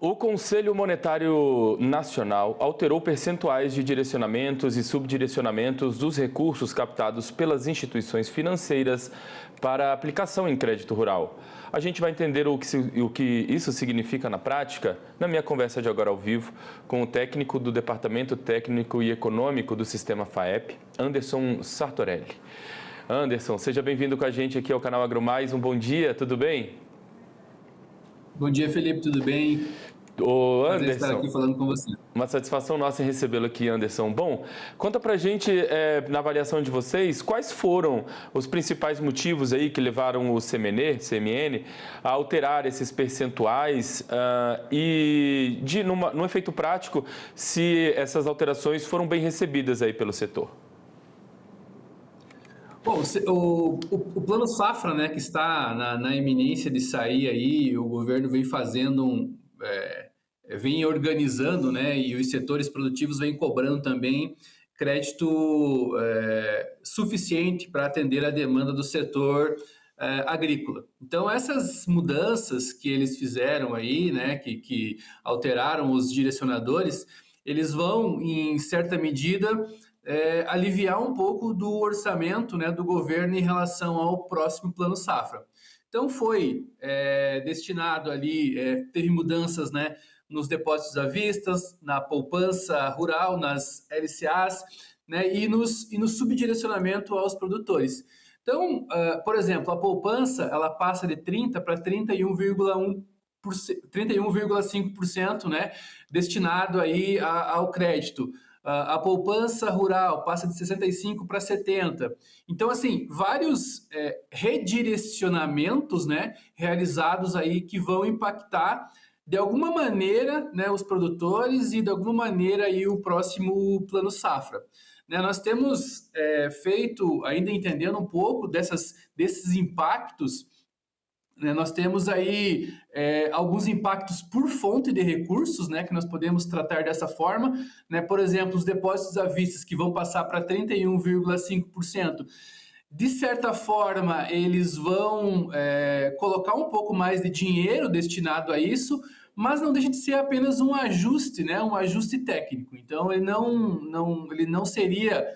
O Conselho Monetário Nacional alterou percentuais de direcionamentos e subdirecionamentos dos recursos captados pelas instituições financeiras para aplicação em crédito rural. A gente vai entender o que isso significa na prática na minha conversa de agora ao vivo com o técnico do Departamento Técnico e Econômico do Sistema FAEP, Anderson Sartorelli. Anderson, seja bem-vindo com a gente aqui ao canal AgroMais. Um bom dia, tudo bem? Bom dia, Felipe, tudo bem? Ô, Prazer estar Anderson, aqui falando com você. uma satisfação nossa em recebê-lo aqui, Anderson. Bom, conta pra gente, na avaliação de vocês, quais foram os principais motivos aí que levaram o CMN a alterar esses percentuais e, num efeito prático, se essas alterações foram bem recebidas aí pelo setor. Bom, o Plano Safra, né, que está na iminência de sair aí, o governo vem fazendo vem organizando, né, e os setores produtivos vêm cobrando também crédito suficiente para atender a demanda do setor agrícola. Então, essas mudanças que eles fizeram aí, né, que alteraram os direcionadores, eles vão, em certa medida, aliviar um pouco do orçamento, né, do governo em relação ao próximo Plano Safra. Então, foi destinado ali, teve mudanças, né, nos depósitos à vista, na poupança rural, nas LCAs, né, e no subdirecionamento aos produtores. Então, por exemplo, a poupança ela passa de 30% para 31,5%, né, destinado aí ao crédito. A poupança rural passa de 65% para 70%. Então, assim, vários redirecionamentos, né, realizados aí que vão impactar de alguma maneira, né, os produtores e de alguma maneira aí o próximo Plano Safra. Né, nós temos feito, ainda entendendo um pouco desses impactos, né, nós temos aí alguns impactos por fonte de recursos, né, que nós podemos tratar dessa forma, né, por exemplo, os depósitos à vista que vão passar para 31,5%. De certa forma, eles vão colocar um pouco mais de dinheiro destinado a isso, mas não deixa de ser apenas um ajuste, né? Um ajuste técnico. Então, ele não seria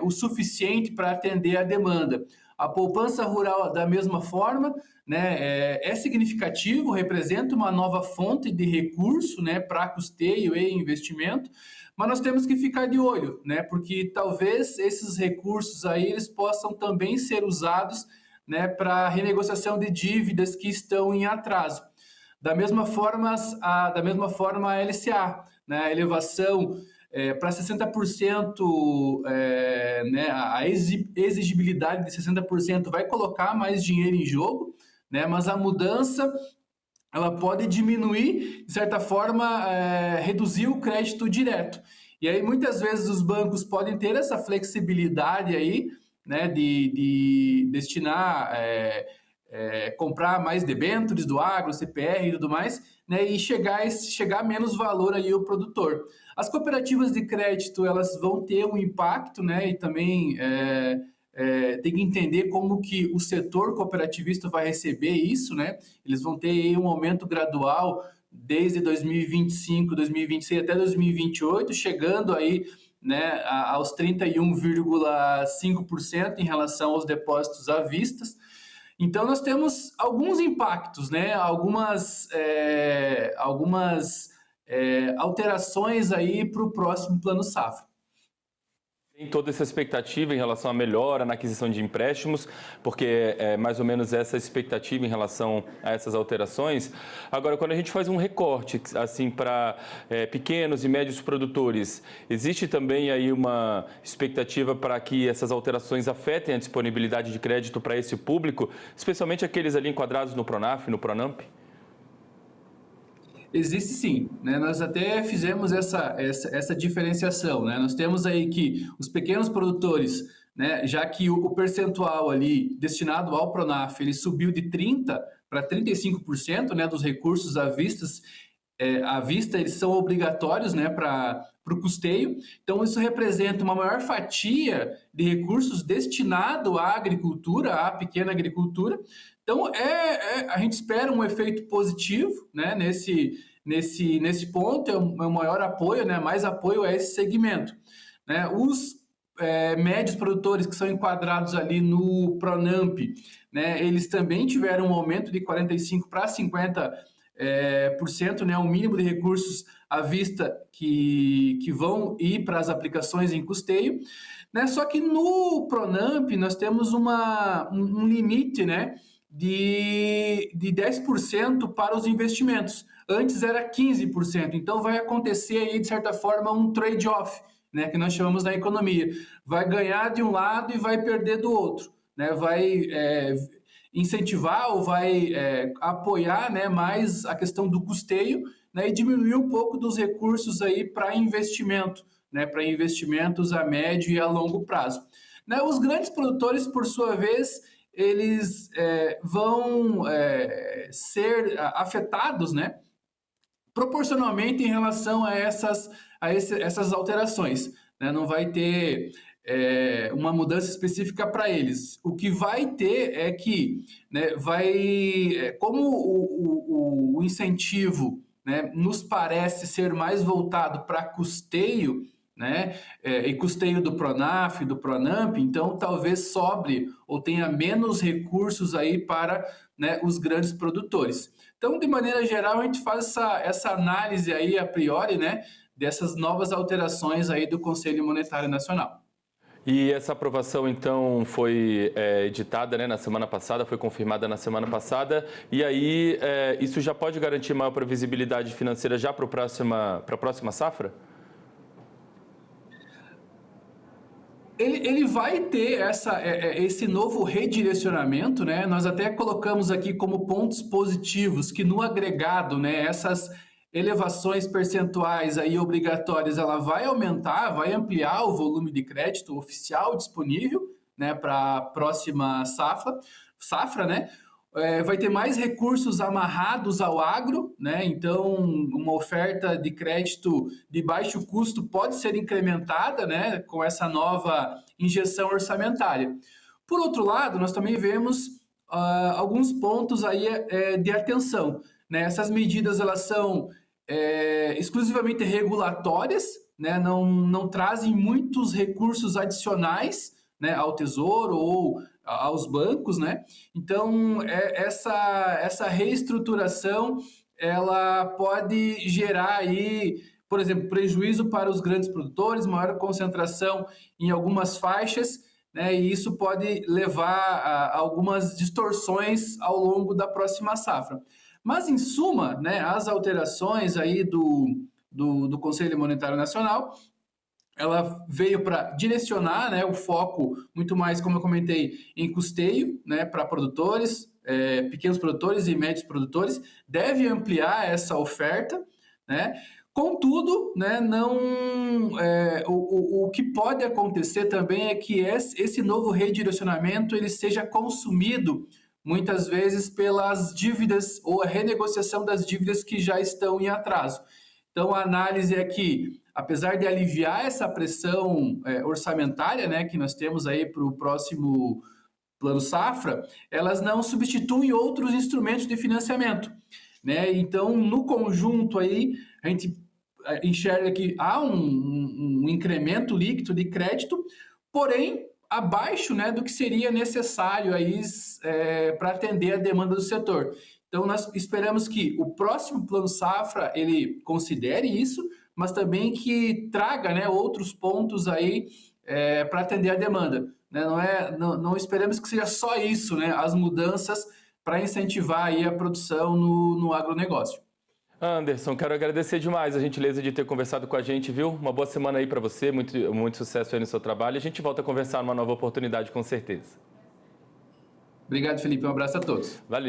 o suficiente para atender a demanda. A poupança rural, da mesma forma, né, é significativo, representa uma nova fonte de recurso, né, para custeio e investimento, mas nós temos que ficar de olho, né, porque talvez esses recursos aí eles possam também ser usados, né, para renegociação de dívidas que estão em atraso. Da mesma forma a LCA, né, a elevação para 60%, né, a exigibilidade de 60% vai colocar mais dinheiro em jogo, né, mas a mudança ela pode diminuir, de certa forma, reduzir o crédito direto. E aí, muitas vezes, os bancos podem ter essa flexibilidade aí, né, de destinar, comprar mais debêntures do agro, CPR e tudo mais, né, e chegar a menos valor aí ao produtor. As cooperativas de crédito, elas vão ter um impacto, né, e também tem que entender como que o setor cooperativista vai receber isso, né? Eles vão ter aí um aumento gradual desde 2025, 2026 até 2028, chegando aí, né, aos 31,5% em relação aos depósitos à vista. Então, nós temos alguns impactos, né? Algumas alterações aí para o próximo Plano Safra. Tem toda essa expectativa em relação à melhora na aquisição de empréstimos, porque é mais ou menos essa expectativa em relação a essas alterações. Agora, quando a gente faz um recorte assim para pequenos e médios produtores, existe também aí uma expectativa para que essas alterações afetem a disponibilidade de crédito para esse público, especialmente aqueles ali enquadrados no Pronaf, no Pronamp? Existe sim, né? Nós até fizemos essa diferenciação, né? Nós temos aí que os pequenos produtores, né, já que o percentual ali destinado ao Pronaf, ele subiu de 30% para 35%, né, dos recursos à vista eles são obrigatórios, né, para o custeio. Então, isso representa uma maior fatia de recursos destinado à agricultura, à pequena agricultura. Então, a gente espera um efeito positivo, né, nesse ponto, é o maior apoio, né, mais apoio a esse segmento. Né? Os médios produtores que são enquadrados ali no Pronamp, né, eles também tiveram um aumento de 45% para 50%, né, o mínimo de recursos à vista que vão ir para as aplicações em custeio. Né? Só que no Pronamp nós temos um limite, né, de 10% para os investimentos. Antes era 15%, então vai acontecer aí, de certa forma, um trade-off, né, que nós chamamos na economia. Vai ganhar de um lado e vai perder do outro. Né? Vai incentivar ou vai apoiar, né, mais a questão do custeio, né, e diminuir um pouco dos recursos aí para investimento, né, para investimentos a médio e a longo prazo. Né? Os grandes produtores, por sua vez, eles vão ser afetados, né, proporcionalmente em relação a essas alterações. Né? Não vai ter uma mudança específica para eles. O que vai ter é que, né, como o incentivo, né, nos parece ser mais voltado para custeio, né, e custeio do Pronaf, do Pronamp, então talvez sobre ou tenha menos recursos aí para, né, os grandes produtores. Então, de maneira geral, a gente faz essa análise aí a priori, né, dessas novas alterações aí do Conselho Monetário Nacional. E essa aprovação, então, foi editada, né, na semana passada, foi confirmada na semana passada, e aí isso já pode garantir maior previsibilidade financeira já para a próxima safra? Ele vai ter esse novo redirecionamento, né? Nós até colocamos aqui como pontos positivos que no agregado, né, essas elevações percentuais aí obrigatórias, ela vai aumentar, vai ampliar o volume de crédito oficial disponível, né, para a próxima safra, né? Vai ter mais recursos amarrados ao agro, né? Então, uma oferta de crédito de baixo custo pode ser incrementada, né, com essa nova injeção orçamentária. Por outro lado, nós também vemos alguns pontos aí de atenção. Né? Essas medidas elas são exclusivamente regulatórias, né? Não trazem muitos recursos adicionais, né, ao Tesouro ou aos bancos, né? Então, essa reestruturação, ela pode gerar aí, por exemplo, prejuízo para os grandes produtores, maior concentração em algumas faixas, né? E isso pode levar a algumas distorções ao longo da próxima safra. Mas, em suma, né, as alterações aí do Conselho Monetário Nacional, ela veio para direcionar, né, o foco muito mais, como eu comentei, em custeio, né, para produtores, pequenos produtores e médios produtores, deve ampliar essa oferta, né? Contudo, né, o que pode acontecer também é que esse novo redirecionamento ele seja consumido muitas vezes pelas dívidas ou a renegociação das dívidas que já estão em atraso. Então, a análise é que, apesar de aliviar essa pressão orçamentária, né, que nós temos aí para o próximo Plano Safra, elas não substituem outros instrumentos de financiamento. Né? Então, no conjunto aí, a gente enxerga que há um incremento líquido de crédito, porém abaixo, né, do que seria necessário aí para atender a demanda do setor. Então, nós esperamos que o próximo Plano Safra ele considere isso, mas também que traga, né, outros pontos aí para atender a demanda. Né? Não esperamos que seja só isso, né, as mudanças para incentivar aí a produção no agronegócio. Anderson, quero agradecer demais a gentileza de ter conversado com a gente, viu? Uma boa semana aí para você, muito sucesso aí no seu trabalho. A gente volta a conversar numa nova oportunidade, com certeza. Obrigado, Felipe. Um abraço a todos. Valeu.